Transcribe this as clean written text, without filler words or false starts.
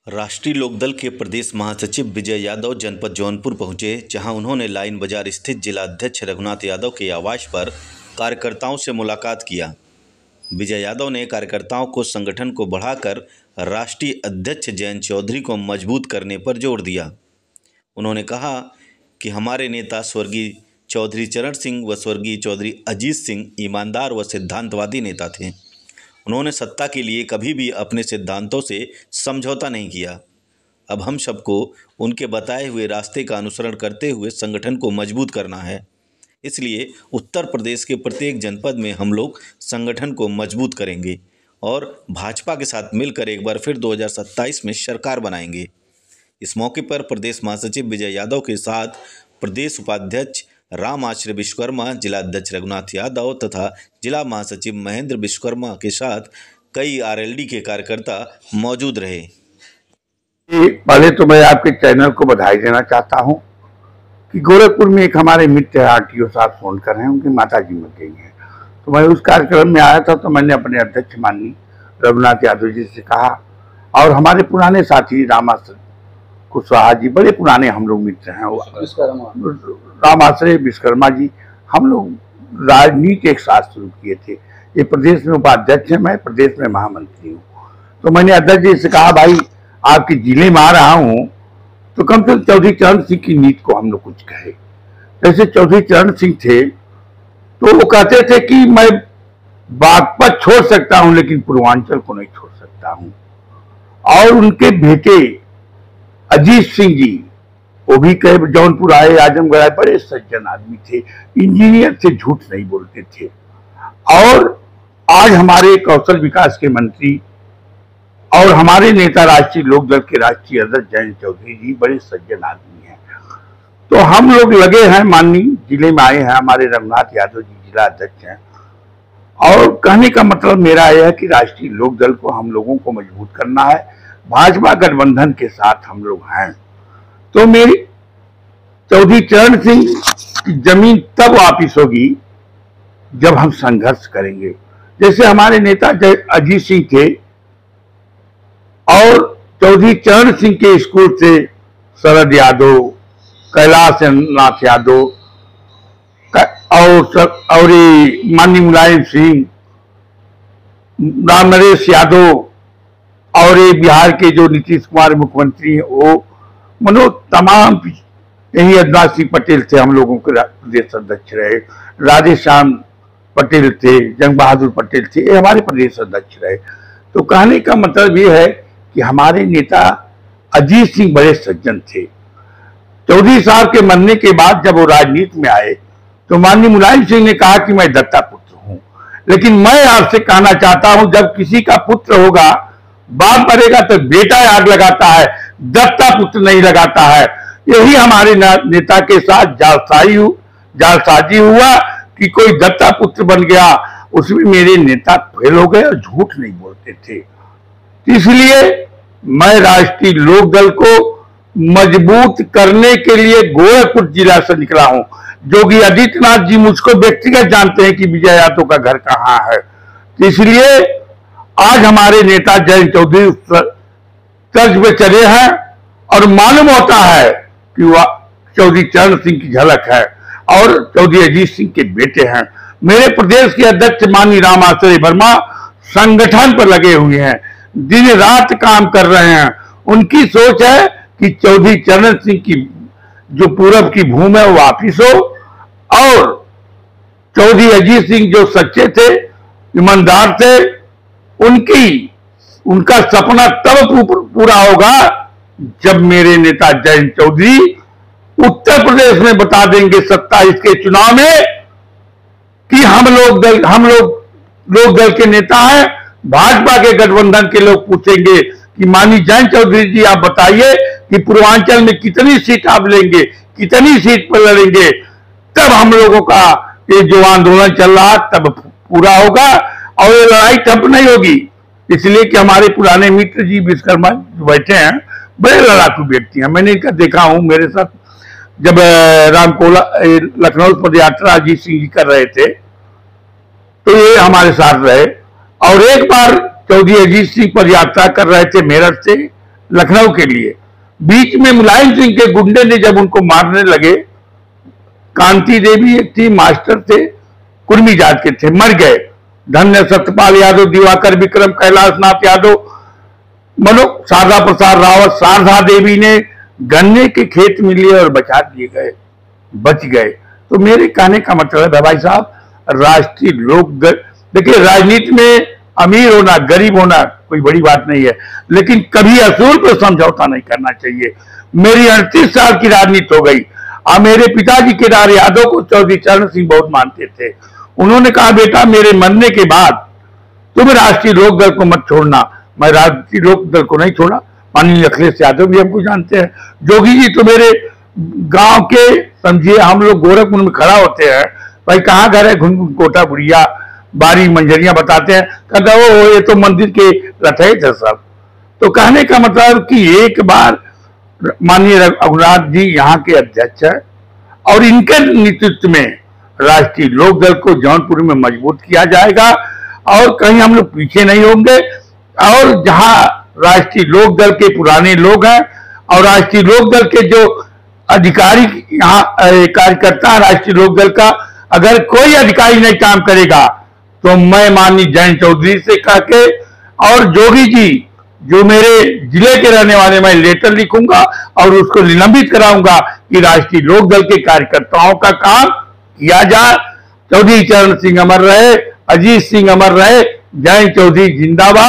राष्ट्रीय लोकदल के प्रदेश महासचिव विजय यादव जनपद जौनपुर पहुंचे, जहां उन्होंने लाइन बाजार स्थित जिला अध्यक्ष रघुनाथ यादव के आवास पर कार्यकर्ताओं से मुलाकात किया। विजय यादव ने कार्यकर्ताओं को संगठन को बढ़ाकर राष्ट्रीय अध्यक्ष जयंत चौधरी को मजबूत करने पर जोर दिया। उन्होंने कहा कि हमारे नेता स्वर्गीय चौधरी चरण सिंह व स्वर्गीय चौधरी अजीत सिंह ईमानदार व सिद्धांतवादी नेता थे। उन्होंने सत्ता के लिए कभी भी अपने सिद्धांतों से समझौता नहीं किया। अब हम सबको उनके बताए हुए रास्ते का अनुसरण करते हुए संगठन को मजबूत करना है। इसलिए उत्तर प्रदेश के प्रत्येक जनपद में हम लोग संगठन को मजबूत करेंगे और भाजपा के साथ मिलकर एक बार फिर 2027 में सरकार बनाएंगे। इस मौके पर प्रदेश महासचिव विजय यादव के साथ प्रदेश उपाध्यक्ष राम आश्रय विश्वकर्मा, जिला अध्यक्ष रघुनाथ यादव तथा जिला महासचिव महेंद्र विश्वकर्मा के साथ कई आरएलडी के कार्यकर्ता मौजूद रहे। पहले तो मैं आपके चैनल को बधाई देना चाहता हूं कि गोरखपुर में एक हमारे मित्र आरटीओ साहब फोन कर रहे हैं, उनकी माता जी मर गई हैं। तो मैं उस कार्यक्रम में आया था, तो मैंने अपने अध्यक्ष माननीय रघुनाथ यादव जी से कहा, और हमारे पुराने साथी राम आश्रय कुशवाहा जी, बड़े पुराने हम लोग मित्र हैं, राम आश्रय विश्वकर्मा जी, हम लोग राजनीति एक साथ शुरू किए थे। ये प्रदेश में उपाध्यक्ष है, मैं प्रदेश में महामंत्री हूँ। तो मैंने अध्यक्ष जी से कहा, भाई आपके जिले में आ रहा हूँ तो कम से कम चौधरी चरण सिंह की नीति को हम लोग कुछ कहे। जैसे चौधरी चरण सिंह थे तो वो कहते थे कि मैं बागपत छोड़ सकता हूँ लेकिन पूर्वांचल को नहीं छोड़ सकता हूँ। और उनके बेटे अजीत सिंह जी, वो भी कई जौनपुर आए, आजमगढ़ आए, बड़े सज्जन आदमी थे, इंजीनियर से झूठ नहीं बोलते थे। और आज हमारे कौशल विकास के मंत्री और हमारे नेता राष्ट्रीय लोकदल के राष्ट्रीय अध्यक्ष जयंत चौधरी जी बड़े सज्जन आदमी हैं। तो हम लोग लगे हैं, माननीय जिले में आए हैं, हमारे रघुनाथ यादव जी जिला अध्यक्ष हैं। और कहने का मतलब मेरा यह है कि राष्ट्रीय लोकदल को हम लोगों को मजबूत करना है, भाजपा गठबंधन के साथ हम लोग हैं। तो मेरी चौधरी चरण सिंह की जमीन तब वापिस होगी जब हम संघर्ष करेंगे। जैसे हमारे नेता अजीत सिंह थे और चौधरी चरण सिंह के स्कूल से शरद यादव, कैलाश नाथ यादव और माननीय मुलायम सिंह, राम नरेश यादव और ये बिहार के जो नीतीश कुमार मुख्यमंत्री हैं, वो मनो तमाम यही अविनाश सिंह पटेल थे, हम लोगों के प्रदेश अध्यक्ष रहे, राधेश्याम पटेल थे, जंग बहादुर पटेल थे, ये हमारे प्रदेश अध्यक्ष रहे। तो कहने का मतलब ये है कि हमारे नेता अजीत सिंह बड़े सज्जन थे। चौधरी साहब के मरने के बाद जब वो राजनीति में आए तो माननीय मुलायम सिंह ने कहा कि मैं दत्ता पुत्र हूं। लेकिन मैं आपसे कहना चाहता हूं, जब किसी का पुत्र होगा, बाप मरेगा तो बेटा आग लगाता है, दत्ता पुत्र नहीं लगाता है। यही हमारे नेता के साथ जालसाजी हुआ कि कोई दत्ता पुत्र बन गया, उसमें मेरे नेता फेल हो गए और झूठ नहीं बोलते थे। इसलिए मैं राष्ट्रीय लोकदल को मजबूत करने के लिए गोरखपुर जिला से निकला हूं। योगी आदित्यनाथ जी मुझको व्यक्तिगत जानते हैं कि विजय यादव का घर कहां है। तो इसलिए आज हमारे नेता जयंत चौधरी तर्ज पे चले हैं और मालूम होता है कि वह चौधरी चरण सिंह की झलक है और चौधरी अजीत सिंह के बेटे हैं। मेरे प्रदेश के अध्यक्ष माननीय राम आश्रय वर्मा संगठन पर लगे हुए हैं, दिन रात काम कर रहे हैं। उनकी सोच है कि चौधरी चरण सिंह की जो पूरब की भूमि है वो वापिस हो, और चौधरी अजीत सिंह जो सच्चे थे, ईमानदार थे, उनका सपना तब पूरा होगा जब मेरे नेता जयंत चौधरी उत्तर प्रदेश में बता देंगे 27 के चुनाव में कि हम लोग लोकदल के नेता हैं। भाजपा के गठबंधन के लोग पूछेंगे कि माननीय जयंत चौधरी जी आप बताइए कि पूर्वांचल में कितनी सीट आप लेंगे, कितनी सीट पर लड़ेंगे। तब हम लोगों का ये जो आंदोलन चल रहा तब पूरा होगा और ये लड़ाई ठप नहीं होगी। इसलिए कि हमारे पुराने मित्र जी विश्वकर्मा जो बैठे हैं, बड़े लड़ाकू व्यक्ति हैं। मैंने इनका देखा हूं, मेरे साथ जब रामकोला लखनऊ पद यात्रा अजीत सिंह जी कर रहे थे तो ये हमारे साथ रहे। और एक बार चौधरी अजीत सिंह पद यात्रा कर रहे थे मेरठ से लखनऊ के लिए। बीच में मुलायम सिंह के गुंडे ने जब उनको मारने लगे, कांति देवी एक थी, मास्टर थे, कुर्मी जात के थे, मर गए। धन्य सत्यपाल यादव, दिवाकर विक्रम, कैलाश नाथ यादव, मनो शारदा प्रसाद रावत, शारदा देवी ने गन्ने के खेत में लिए और बचा दिए गए, बच गए। तो मेरे कहने का मतलब है भाई साहब, राष्ट्रीय लोक देखिए, राजनीति में अमीर होना गरीब होना कोई बड़ी बात नहीं है, लेकिन कभी असूल पर समझौता नहीं करना चाहिए। मेरी 38 साल की राजनीति हो गई। अब मेरे पिताजी केदार यादव को चौधरी चरण सिंह बहुत मानते थे। उन्होंने कहा, बेटा मेरे मरने के बाद तुम राष्ट्रीय लोक दल को मत छोड़ना। मैं राष्ट्रीय लोक दल को नहीं छोड़ा। माननीय अखिलेश यादव भी हमको जानते हैं। जोगी जी तो मेरे गांव के, समझिए हम लोग गोरखपुर में खड़ा होते हैं, भाई कहाँ घर है, घुन कोटा बुढ़िया बारी मंजरियां बताते हैं, कहता वो ये तो मंदिर के रथे थे सब। तो कहने का मतलब कि एक बार माननीय रघुनाथ जी यहाँ के अध्यक्ष है और इनके नेतृत्व में राष्ट्रीय लोक दल को जौनपुर में मजबूत किया जाएगा और कहीं हम लोग पीछे नहीं होंगे। और जहां राष्ट्रीय लोक दल के पुराने लोग हैं और राष्ट्रीय लोक दल के जो अधिकारी यहाँ कार्यकर्ता है राष्ट्रीय लोक दल का, अगर कोई अधिकारी नहीं काम करेगा तो मैं माननीय जयंत चौधरी से कह के और जोगी जी जो मेरे जिले के रहने वाले, मैं लेटर लिखूंगा और उसको निलंबित कराऊंगा कि राष्ट्रीय लोक दल के कार्यकर्ताओं का काम किया जाए। चौधरी चरण सिंह अमर रहे, अजीत सिंह अमर रहे, जयंत चौधरी जिंदाबाद।